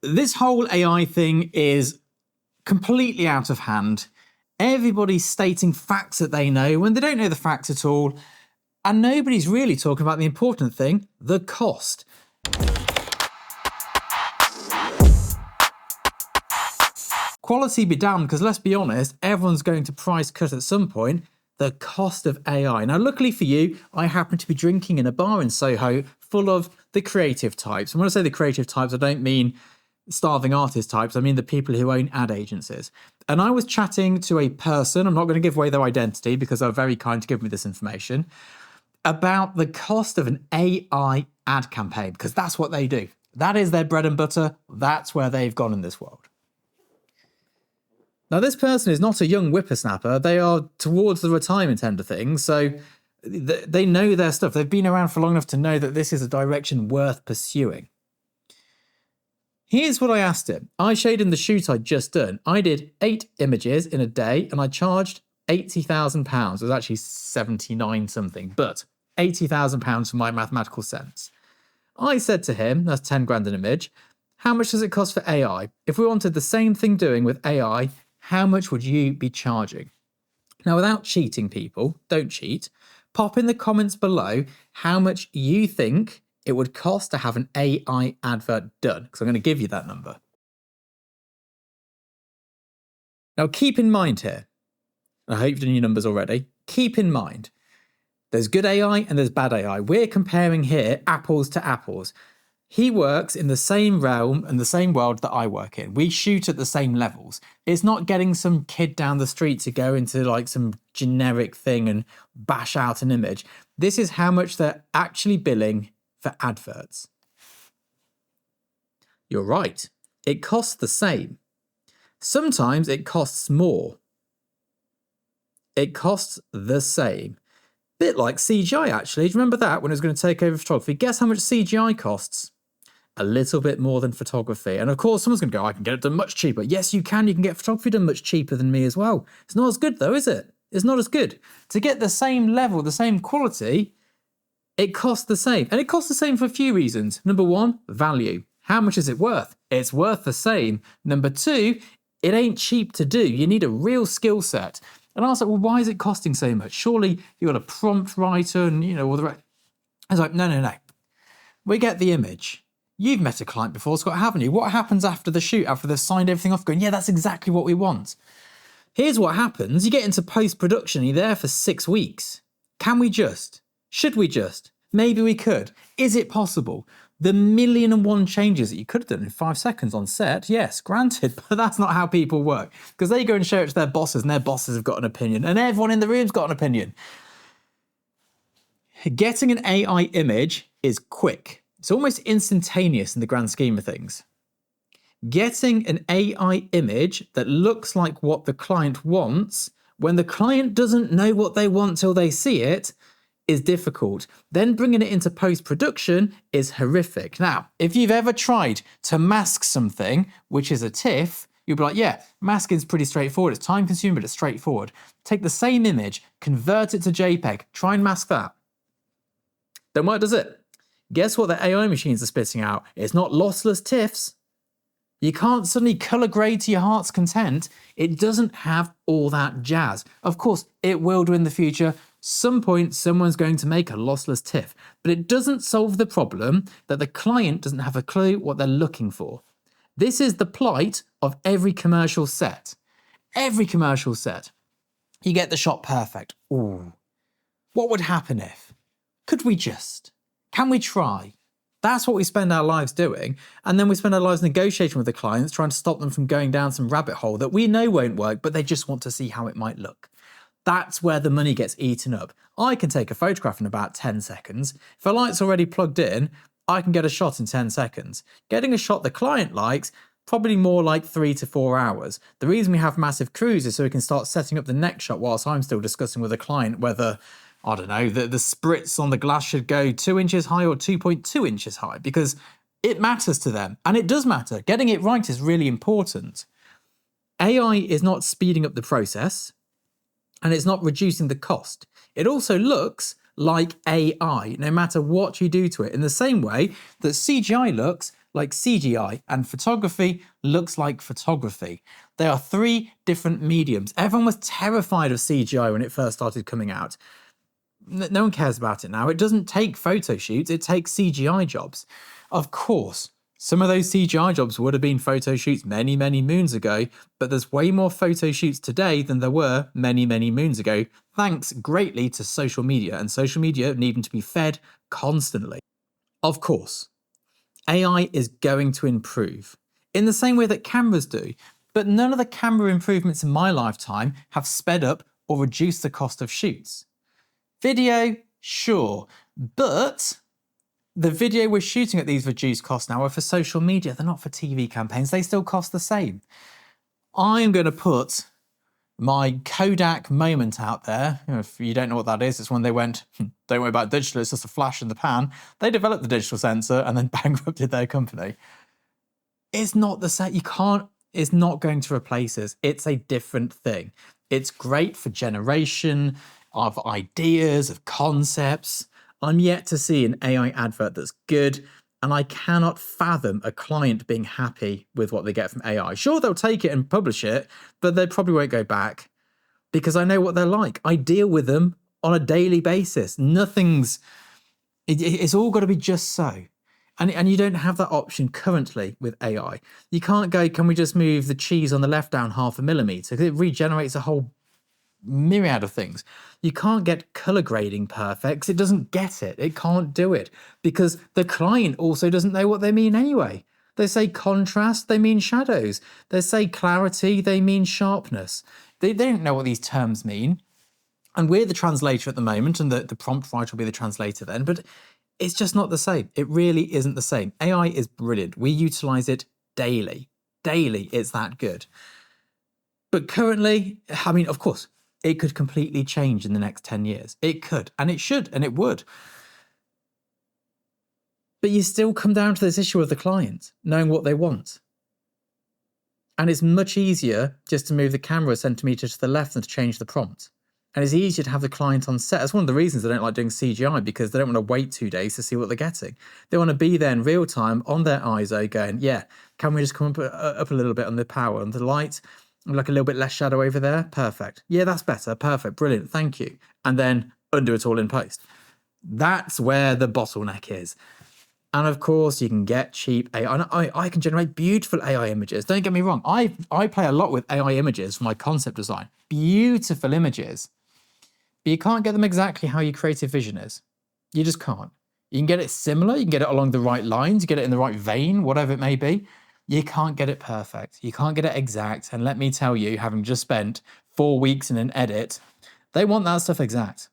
This whole AI thing is completely out of hand. Everybody's stating facts that they know when they don't know the facts at all. And nobody's really talking about the important thing, the cost. Quality be damned, because let's be honest, everyone's going to price cut at some point the cost of AI. Now, luckily for you, I happen to be drinking in a bar in Soho full of the creative types. And when I say the creative types, I don't mean starving artist types, I mean the people who own ad agencies. And I was chatting to a person, I'm not going to give away their identity because they're very kind to give me this information, about the cost of an AI ad campaign, because that's what they do. That is their bread and butter. That's where they've gone in this world. Now, this person is not a young whippersnapper. They are towards the retirement end of things, so they know their stuff. They've been around for long enough to know that this is a direction worth pursuing. Here's what I asked him. I showed him the shoot I'd just done. I did 8 images in a day, and I charged £80,000. It was actually 79 something, but £80,000 for my mathematical sense. I said to him, that's 10 grand an image, how much does it cost for AI? If we wanted the same thing doing with AI, how much would you be charging? Now, without cheating people, don't cheat, pop in the comments below how much you think it would cost to have an AI advert done, because I'm going to give you that number. Now, keep in mind here, I hope you've done your numbers already, keep in mind, there's good AI and there's bad AI. We're comparing here apples to apples. He works in the same realm and the same world that I work in. We shoot at the same levels. It's not getting some kid down the street to go into like some generic thing and bash out an image. This is how much they're actually billing for adverts. You're right. It costs the same. Sometimes it costs more. It costs the same. Bit like CGI, actually. Do you remember that when it was going to take over photography? Guess how much CGI costs? A little bit more than photography. And of course, someone's going to go, I can get it done much cheaper. Yes, you can. You can get photography done much cheaper than me as well. It's not as good though, is it? It's not as good. To get the same level, the same quality, it costs the same. And it costs the same for a few reasons. Number one, value. How much is it worth? It's worth the same. Number two, it ain't cheap to do. You need a real skill set. And I was like, well, why is it costing so much? Surely you've got a prompt writer and, all the rest. I was like, no. We get the image. You've met a client before, Scott, haven't you? What happens after the shoot, after they've signed everything off, going, yeah, that's exactly what we want. Here's what happens. You get into post-production, you're there for 6 weeks. Can we just? Should we just? Maybe we could. Is it possible? The 1,000,001 changes that you could have done in 5 seconds on set, yes, granted, but that's not how people work. Because they go and share it to their bosses, and their bosses have got an opinion, and everyone in the room's got an opinion. Getting an AI image is quick. It's almost instantaneous in the grand scheme of things. Getting an AI image that looks like what the client wants, when the client doesn't know what they want till they see it, is difficult. Then bringing it into post-production is horrific. Now, if you've ever tried to mask something, which is a TIFF, you'll be like, yeah, masking's pretty straightforward. It's time-consuming, but it's straightforward. Take the same image, convert it to JPEG, try and mask that. Don't work, does it? Guess what the AI machines are spitting out? It's not lossless TIFFs. You can't suddenly color grade to your heart's content. It doesn't have all that jazz. Of course, it will do in the future. Some point, someone's going to make a lossless TIFF, but it doesn't solve the problem that the client doesn't have a clue what they're looking for. This is the plight of every commercial set. Every commercial set. You get the shot perfect. Ooh. What would happen if? Could we just? Can we try? That's what we spend our lives doing. And then we spend our lives negotiating with the clients, trying to stop them from going down some rabbit hole that we know won't work, but they just want to see how it might look. That's where the money gets eaten up. I can take a photograph in about 10 seconds. If a light's already plugged in, I can get a shot in 10 seconds. Getting a shot the client likes, probably more like 3 to 4 hours. The reason we have massive crews is so we can start setting up the next shot whilst I'm still discussing with the client whether, I don't know, the spritz on the glass should go 2 inches high or 2.2 inches high, because it matters to them. And it does matter. Getting it right is really important. AI is not speeding up the process, and it's not reducing the cost. It also looks like AI, no matter what you do to it, in the same way that CGI looks like CGI and photography looks like photography. They are three different mediums. Everyone was terrified of CGI when it first started coming out. No one cares about it now. It doesn't take photo shoots, it takes CGI jobs. Of course, some of those CGI jobs would have been photo shoots many, many moons ago, but there's way more photo shoots today than there were many, many moons ago, thanks greatly to social media and social media needing to be fed constantly. Of course, AI is going to improve in the same way that cameras do, but none of the camera improvements in my lifetime have sped up or reduced the cost of shoots. Video, sure, but the video we're shooting at these reduced costs now are for social media. They're not for TV campaigns. They still cost the same. I'm going to put my Kodak moment out there. If you don't know what that is, it's when they went, don't worry about digital, it's just a flash in the pan. They developed the digital sensor and then bankrupted their company. It's not the same. You can't, it's not going to replace us. It's a different thing. It's great for generation of ideas, of concepts. I'm yet to see an AI advert that's good, and I cannot fathom a client being happy with what they get from AI. Sure, they'll take it and publish it, but they probably won't go back because I know what they're like. I deal with them on a daily basis. It's all got to be just so. And you don't have that option currently with AI. You can't go, can we just move the cheese on the left down 0.5 millimeter? Because it regenerates a whole myriad of things. You can't get color grading perfect because it doesn't get it. It can't do it because the client also doesn't know what they mean anyway. They say contrast, they mean shadows. They say clarity, they mean sharpness. They don't know what these terms mean. And we're the translator at the moment, and the prompt writer will be the translator then, but it's just not the same. It really isn't the same. AI is brilliant. We utilize it daily. Daily, it's that good. But currently, I mean, of course, it could completely change in the next 10 years. It could, and it should, and it would. But you still come down to this issue of the client, knowing what they want. And it's much easier just to move the camera a centimetre to the left than to change the prompt. And it's easier to have the client on set. That's one of the reasons I don't like doing CGI, because they don't want to wait 2 days to see what they're getting. They want to be there in real time on their ISO going, yeah, can we just come up a little bit on the power and the light? Like a little bit less shadow over there. Perfect. Yeah, that's better. Perfect. Brilliant. Thank you. And then undo it all in post. That's where the bottleneck is. And of course, you can get cheap AI. And I can generate beautiful AI images. Don't get me wrong. I play a lot with AI images for my concept design. Beautiful images. But you can't get them exactly how your creative vision is. You just can't. You can get it similar. You can get it along the right lines. You get it in the right vein, whatever it may be. You can't get it perfect. You can't get it exact. And let me tell you, having just spent 4 weeks in an edit, they want that stuff exact.